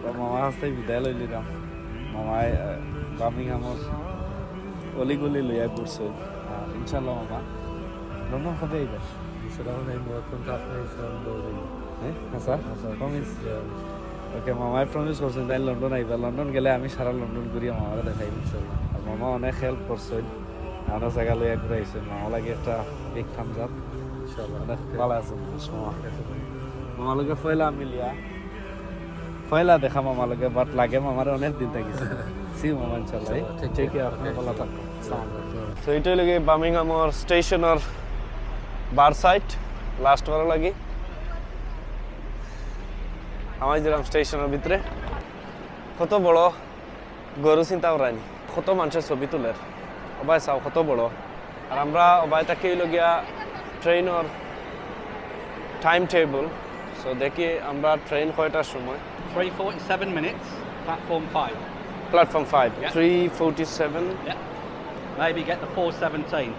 তো মামার কাছ থেকে বিদায় লই লিলাম মামায় বার্মিংহামর অলিগলি লইয়া ঘুরছে ইনশাল্লাহ মামা লন্ডন কবে আইবা সেটা হলে কোনটা আপনি হ্যাঁ স্যার প্রমিস ওকে মামায় প্রমিস করছেন তাই লন্ডন আইবা লন্ডন গেলে আমি সারা লন্ডন ঘুরিয়ে মামারে দেখাই ইনশাল্লাহ আর মামা অনেক হেল্প করছেন আমরা জায়গা লইয়া ঘুরাইছে মামা লাগে একটা বিগ থামস আপ ইনশাল্লাহ অনেক ভালো আছে মামা লগে পয়লা মিলিয়া পয়লা দেখা মামা লগে বাট লাগে মামারে অনেক দিন থাকিছে সি মামা ইনশাল্লাহ ঠিক আছে আপনি ভালো থাকুন তো এইটাই লাগে বার্মিংহামর স্টেশনের বার সাইড লাস্ট বার লাগে আমার যেরকম স্টেশনের ভিতরে কত বড় গরু চিন্তা করায়নি কত মানুষের ছবি তুলের অবাই চাও কত বড় আর আমরা অবাই তাকে লগিয়া ট্রেনের টাইম টেবল সো দেখি আমরা ট্রেন কয়টার সময় 3:47 minutes, platform 5. Platform 5 Yeah. 3:47 Yeah. Maybe get the 4:17.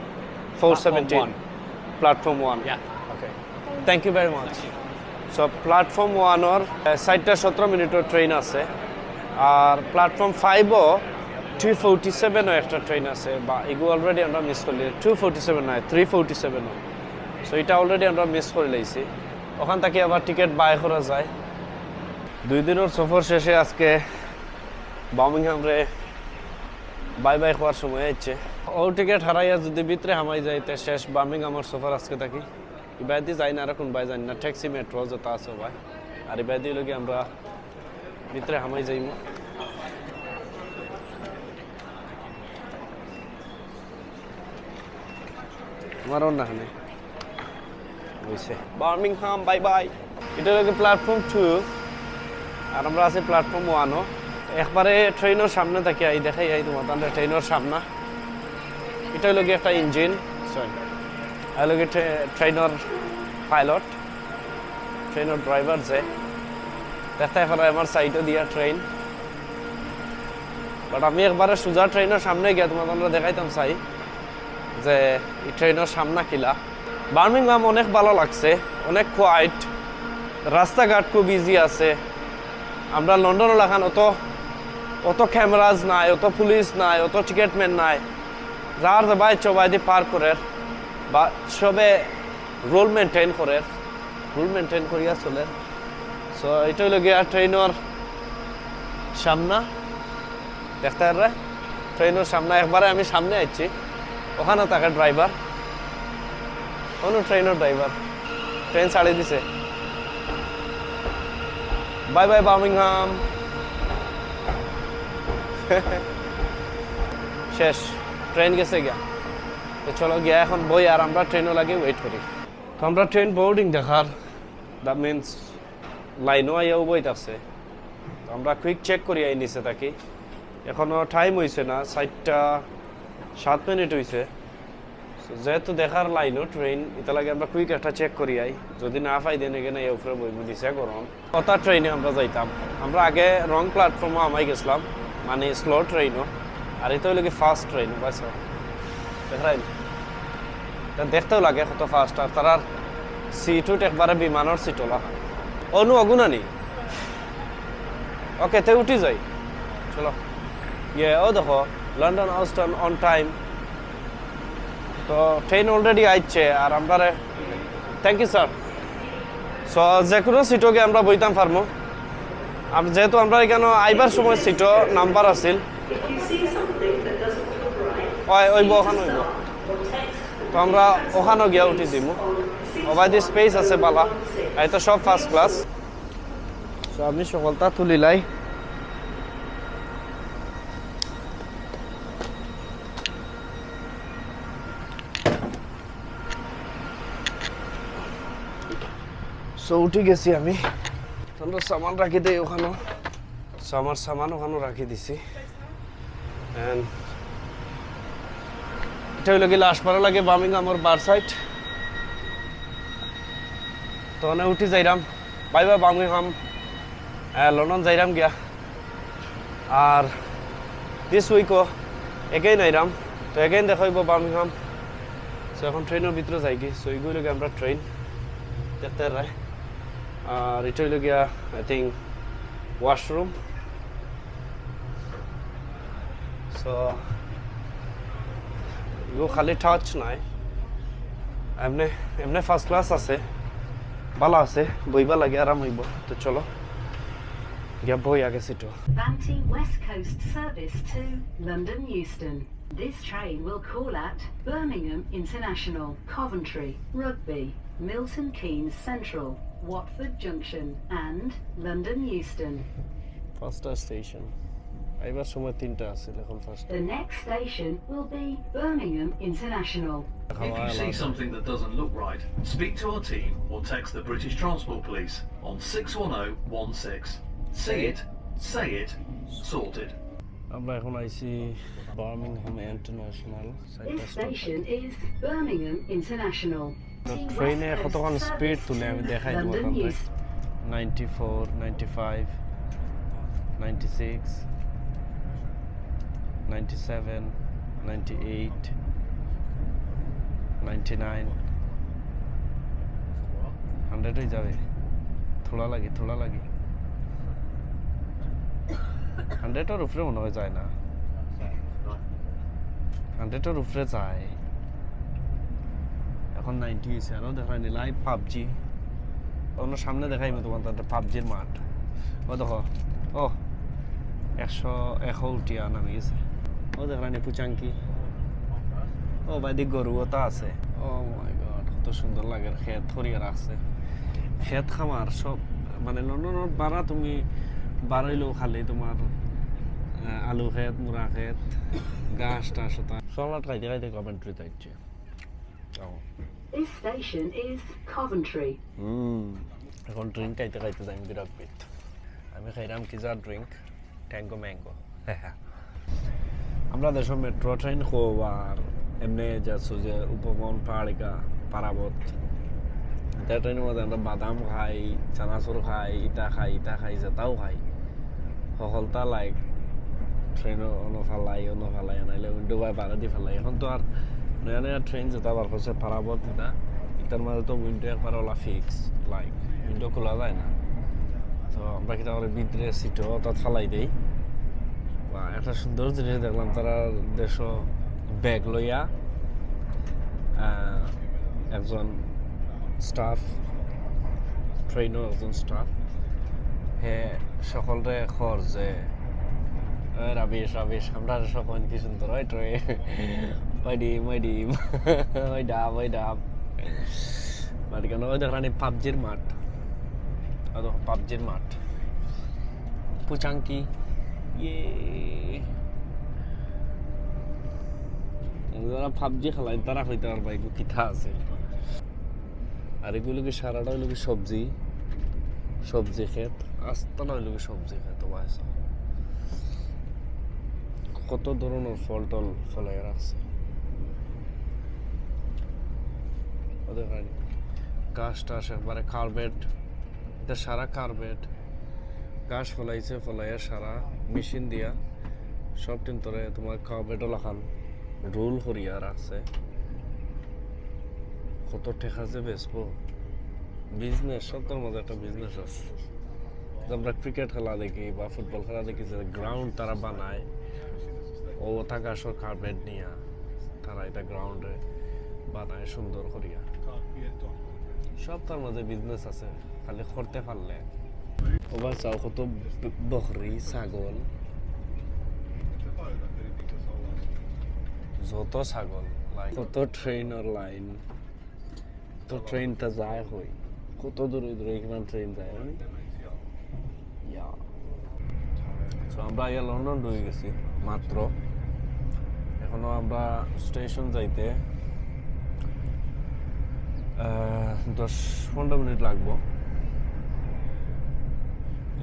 4:17 platform 1 Yeah. Okay. Thank you very much. So platform 1 or 17 মিনিটের ট্রেন আছে আর প্ল্যাটফর্ম 5 ও 2:47 এর একটা ট্রেন আছে বা এগু অলরেডি আমরা মিস করলি 2:47 নয় 3:47 সো এটা অলরেডি আমরা মিস করে লাইছি ওখান থেকে আবার টিকিট বাই করা যায় 2 দিনের সফর শেষে আজকে বার্মিংহামরে বাই বাই হওয়ার সময় হচ্ছে ও টিকিট হারাইয়া যদি ভিতরে হামাই যাইতে শেষ বার্মিংহামের সফর আজকে থাকি ইবাদি যাই না আর কোন বাই জানি না ট্যাক্সি মেট্রো যত আছে ভাই আর ইবাদি লগে আমরা ভিতরে হামাই যাইমু আমারও না হানে হইছে বার্মিংহাম বাই বাই এটা লগে প্ল্যাটফর্ম 2 আর আমরা আছি প্ল্যাটফর্ম 1 একবারে ট্রেনের সামনে থাকি আই দেখাই আই তোমার তাহলে ট্রেনের সামনে এটা লগে একটা ইঞ্জিন সরি আর লগে ট্রেনের পাইলট ট্রেনের ড্রাইভার যে দেখতে এখন আমার সাইডে দিয়া ট্রেন বাট আমি একবারে সোজা ট্রেনের সামনে গিয়ে তোমার আমরা দেখাইতাম চাই যে এই ট্রেনের সামনে কিলা বার্মিংহাম অনেক ভালো লাগছে অনেক কোয়াইট রাস্তাঘাট খুব ইজি আছে আমরা লন্ডনে লাগান অত ক্যামেরাজ নাই অত পুলিশ নাই অত টিকেটম্যান নাই যার যাবাই চবাই দিয়ে পার করে বা সবে রুল মেনটেন করিয়া চলে সো এটাই লগিয়া ট্রেনের সামনা দেখতে পারে ট্রেনের সামনে একবারে আমি সামনে আইছি ওখানে থাকে ড্রাইভার কোনো ট্রেনের ড্রাইভার ট্রেন ছাড়িয়ে দিছে বাই বাই বার্মিংহাম শেষ ট্রেন গেছে গিয়া তো চলো গিয়া এখন বই আর আমরা ট্রেনও লাগে ওয়েট করি তো আমরা ট্রেন বোর্ডিং দেখার দ্যাট মিনস লাইনও আইয়াও বইতে আছে তো আমরা কুইক চেক করি আই নিচে থাকি এখনো টাইম হয়েছে না 7 মিনিট হয়েছে যেহেতু দেখার লাইনও ট্রেন এটা লাগে আমরা কুইক একটা চেক করি আই যদি না পাই দেন এখানে এই উপরে বইব দিছে গরম কত ট্রেনে আমরা যাইতাম আমরা আগে রং প্ল্যাটফর্মে আমাই গেছিলাম মানে স্লো ট্রেনও আর এটা হলো কি ফাস্ট ট্রেন বাস দেখাই এটা দেখতেও লাগে কত ফাস্ট আর তার সিটও একবারে বিমানের সিট ওলা অনু অগুনানি ওকে তে উঠি যাই চলো ইয়ে ও দেখো লন্ডন আউস্টন অন টাইম তো ট্রেন অলরেডি আইছে আর আমরা থ্যাংক ইউ স্যার সো যে কোনো সিটকে আমরা বইতাম পারবো আর যেহেতু আমরা এখানে আইবার সময় সিটও নাম্বার আছিল ওইব ওখানে ওইব তো আমরা ওখানেও গিয়া উঠি দিব ওবাইদি স্পেস আছে বালা এই তো সব ফার্স্ট ক্লাস সো আমি সকলটা তুলিলাই সো উঠে গেছি আমি তোমরা সামান রাখি দেই ওখানে আমার সামান ওখানে রাখি দিছি এটা হইল কি লাস্টবার লাগে বার্মিংহামের বার সাইড তো ওখানে উঠি যাইরাম বাই বাই বার্মিংহাম লন্ডন যাইরাম গিয়া আর দিস উইকও এগেইন আইরাম তো এগেইন দেখাইব বার্মিংহাম সো এখন ট্রেনের ভিতরে যাই কি সো এইগুলো লাগে আমরা ট্রেন দেখতে রায় আর এটা হইল গিয়া I think washroom. So you খালি touch নাই এমনে ফার্স্ট ক্লাস আছে ভালো আছে বইবা লাগে আরাম হইব তো চলো গিয়া বই আগে সিটো Vanti West Coast service to London Euston. This train will call at Birmingham International, Coventry, Rugby, Milton Keynes Central, Watford Junction and London Euston. First station আইবার সময় তিনটা আছে এখন first The next station will be Birmingham International. If you see something that doesn't look right, speak to our team or text the British Transport Police on 61016. See it, say it, sorted. আমরা এখন আইছি Birmingham international This station is Birmingham International. ট্রেনে কতক্ষণ speed তুলে আমি দেখাই দেবো London আপনাদের Euston. 94 95 96 97 98 99 100 হয়ে যাবে থোড়া লাগে 100 এর উপরে মনে হয় যায় না 100 এর উপরে যায় এখন 90 হয়েছে আরও দেখায়নি লাইভ পাবজি অন্য সামনে দেখাইবে তোমার তাদের পাবজির মাঠ ও দেখো ও 100 উঠিয়া নামে গেছে ও দেখায়নি পুচাঙ্কি ও বাইদিক গরুও তো আছে ও মাই গড কত সুন্দর লাগে ক্ষেত হরিয়া রাখছে ক্ষেত খামার সব মানে লন্ডনের বাড়া তুমি বাড়াইলেও খালি তোমার আলু ক্ষেত মুড়া ক্ষেত গাছ টাছ সলাট খাইতে খাইতে কমেন্ট্রি যাচ্ছে This station is Coventry. এখন ড্রিঙ্ক খাইতে খাইতে যাই বিরাট পিট আমি খাইলাম কি যা ড্রিঙ্ক ট্যাঙ্গো ম্যাঙ্গো আমরা দেশ মেট্রো ট্রেন খুব আর এমনি যাচ্ছো যে উপবন পাহাড়িকা পারাবত এটা ট্রেনের মধ্যে আমরা বাদাম খাই চানাচুর খাই ইটা খাই যেটাও খাই সকলটা লাইক ট্রেনও অনফালাই আনাইলে উইন্ডো বাই বাড়া দি ফেলাই এখন তো আর নয়া নয়া ট্রেন যেটা বার করছে পারাবত এটা এটার মাঝে তো উইন্ডো একবার ওলা ফিক্স লাইক উইন্ডো খোলা যায় না তো আমরা কিনা করে ভিতরে সিটও তাত ফেলাই দেই বা একটা সুন্দর জিনিস দেখলাম তারা দেশ ব্যাগ লইয়া একজন স্টাফ ট্রেনও একজন স্টাফ হে সকলরে খর যে রাবিশ আমরা সকল কি সুন্দর হয় ট্রেন ওই ডিম ওই ডাব বাট কেন ওই দেখলাম পাবজির মাঠ পাবজির মাঠ পুচাঙ্কি যারা পাবজি খেলায় তারা হইতে পারবা এগুলো কিথা আছে আর এগুলো কি সারাটা হইলো কি সবজি ক্ষেত আস্তাটা হইলো কি সবজি ক্ষেত বাস কত ধরনের ফল টল ফলাই রাখছে ওদের গাছ টাছ একবারে কার্বেট এটা সারা কার্বেট গাছ ফলাইয়া সারা মেশিন দিয়া সব টিন তোরে তোমার কার্বেটও লাখান রোল করিয়া রাখছে কত টেকা যে বেচবো বিজনেস সবটার মধ্যে একটা বিজনেস আছে আমরা ক্রিকেট খেলা দেখি বা ফুটবল খেলা দেখি যে গ্রাউন্ড তারা বানায় ও থাকা সব কার্পেট নিয়া তারা এটা গ্রাউন্ডে বানায় সুন্দর করিয়া সব তার মধ্যে বিজনেস আছে খালি করতে পারলে ওবার চাও কত বকরি ছাগল যত ছাগল কত ট্রেনের লাইন তো ট্রেনটা যায় হই কত দূরে এখানে ট্রেন যায় তো আমরা ইয়া লন্ডন ঢুকে গেছি মাত্র এখনো আমরা স্টেশন যাইতে 10-15 মিনিট লাগবো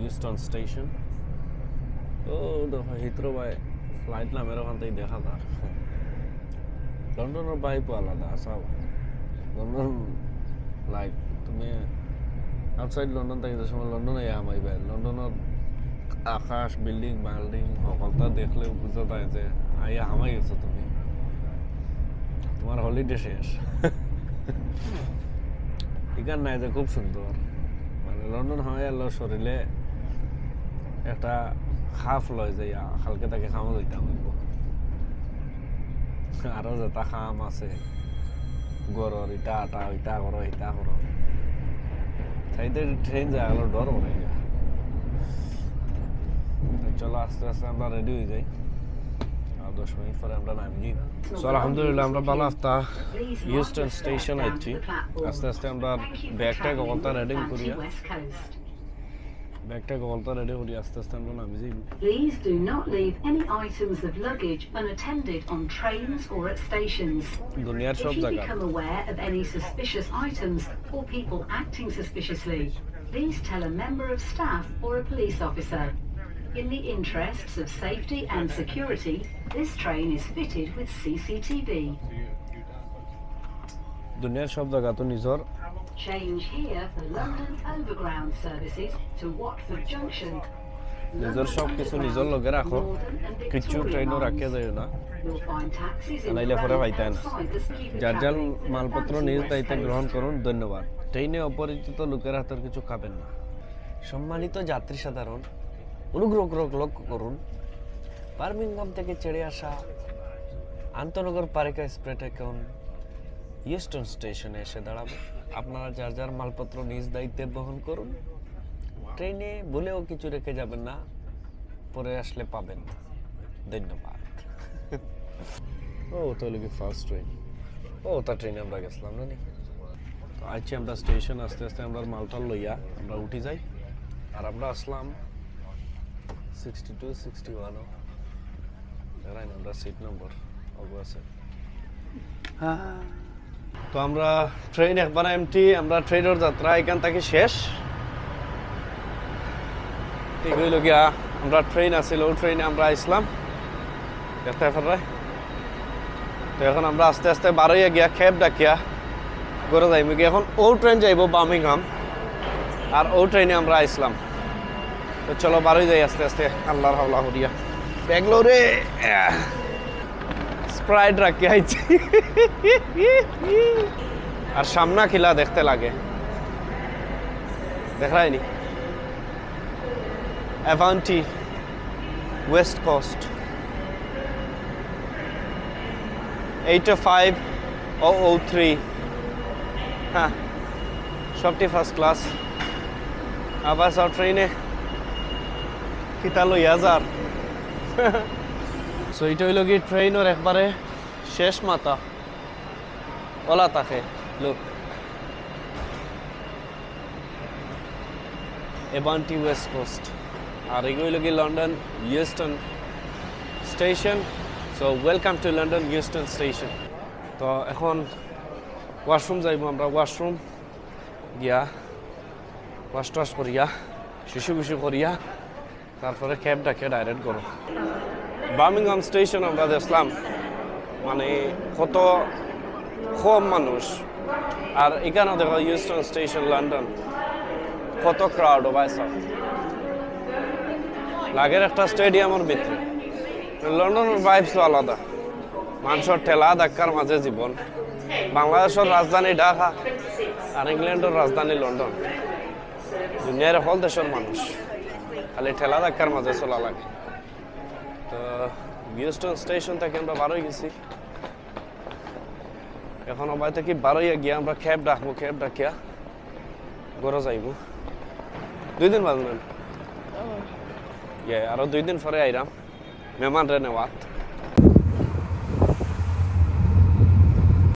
ইউস্টন স্টেশন ও দেখো হিথ্রো বাই ফ্লাইট নামের ওখান থেকে দেখা যায় লন্ডনের বাইকও আলাদা সব লন্ডন লাইক তুমি আউটসাইড লন্ডন থেকে যে সময় লন্ডনে আমাইবে লন্ডনের আকাশ বিল্ডিং সকলটা দেখলে বুঝা যায় যে আইয়া হামাই গেছো তুমি তোমার হলিডে শেষ ঠিকান নাই যে খুব সুন্দর মানে লন্ডন হামাই এলো শরীরে একটা খাফ লয় যে কালকে তাকে খামো দিতাম আরো যেটা খাম আছে গরর ইটা আটা ইটা করো ইটা করো সাইডে ট্রেন যায় আলো ডর করে চলো আস্তে আস্তে আমরা রেডি হয়ে যাই আর 10 মিনিট পরে আমরা নামি সো আলহামদুলিল্লাহ আমরা ভালো আস্তা হিউস্টন স্টেশন আইছি আস্তে আস্তে আমরা ব্যাগটা গলতা রেডি করিয়া ব্যাগটা গলতা রেডি করি আস্তে আস্তে আমরা নামি যাই Please do not leave any items of luggage unattended on trains or at stations. দুনিয়ার If সব you জায়গা become aware of any suspicious items or people acting suspiciously, please tell a member of staff or a police officer. In the interests of safety and security, this train is fitted with CCTV. দুনিয়ার সব জায়গা তো নিজর Change here for London Overground services to Watford Junction. নিজর সব কিছু নিজর লগে রাখো কিছু ট্রেনও রাখে যায় না You'll find taxis in নাইলে পরে পাইতে না outside the Stephen যার যার Taxi মালপত্র and নিজ Taxi দায়িত্বে West গ্রহণ Coast. করুন ধন্যবাদ ট্রেনে অপরিচিত লোকের হাতের কিছু খাবেন না সম্মানিত যাত্রী সাধারণ অনুগ্রহ লক্ষ্য করুন বার্মিংহাম থেকে ছেড়ে আসা আন্তনগর পারিকা স্প্রেট এখন হিউস্টন স্টেশনে এসে দাঁড়াবে আপনারা যার যার মালপত্র নিজ দায়িত্বে বহন করুন ট্রেনে ভুলেও কিছু রেখে যাবেন না পরে আসলে পাবেন ধন্যবাদ ও তাহলে কি ফার্স্ট ট্রেন ও তা ট্রেনে আমরা গেছিলাম না তো আজকে আমরা স্টেশন আস্তে আস্তে আমরা মালটা লইয়া আমরা উঠে যাই আর আমরা আসলাম 62 61 এরাই আমরা সিট নম্বর অবশ্যই তো আমরা ট্রেন একবার এমটি আমরা ট্রেনের যাত্রা এখান থেকে শেষ ঠিক হইল গিয়া আমরা ট্রেন আসছিল ও ট্রেনে আমরা আসলাম দেখতে ফেরায় তো এখন আমরা আস্তে আস্তে বারোইয়া গিয়া খেপ ডাকিয়া ঘরে যাইব গিয়ে এখন ও ট্রেন যাইব বার্মিংহাম আর ও ট্রেনে আমরা আসলাম তো চলো বারোই যাই আস্তে আস্তে আল্লাহর হাওলা হরিয়া ব্যাঙ্গালোরে স্প্রাইট রাখি আইছি আর সামনা খিলা দেখতে লাগে দেখায়নি অ্যাভান্টি ওয়েস্ট কোস্ট 85003 হ্যাঁ সবটি ফার্স্ট ক্লাস আবার সব ট্রেনে কিতালো হাজার সো এটা হইল কি ট্রেনের একবারে শেষ মাথা ওলা থাকে লোক এভান্টি ওয়েস্ট কোস্ট আর এগুলো হইল কি London Houston station so welcome to London Houston station তো এখন ওয়াশরুম যাইব আমরা ওয়াশরুম গিয়া ওয়াশ টাশ করিয়া শিশু বিশু করিয়া তারপরে ক্যাবটাকে ডাইরেক্ট করো বার্মিংহাম স্টেশন আমরা দেখলাম মানে কত কম মানুষ আর এখানে দেখো হিউস্টন স্টেশন লন্ডন কত ক্রাউড ও ভাইসা লাগের একটা স্টেডিয়ামের ভিতরে লন্ডনের ভাইবস আলাদা মানুষের ঠেলা ধাক্কার মাঝে জীবন বাংলাদেশের রাজধানী ঢাকা আর ইংল্যান্ডের রাজধানী লন্ডন দুনিয়ার হল দেশের মানুষ খালি ঠেলা ধাক্কার মাঝে চলা লাগে তো হিউস্টন স্টেশন থেকে আমরা বারোই গেছি এখন বাড়ি থেকে বারোইয়া গিয়া আমরা ক্যাব ডাকবো ক্যাব ডাকিয়া ঘরে যাইব 2 দিন বাজবেন আরো 2 দিন পরে আইরাম মেহমান রে নেওয়াত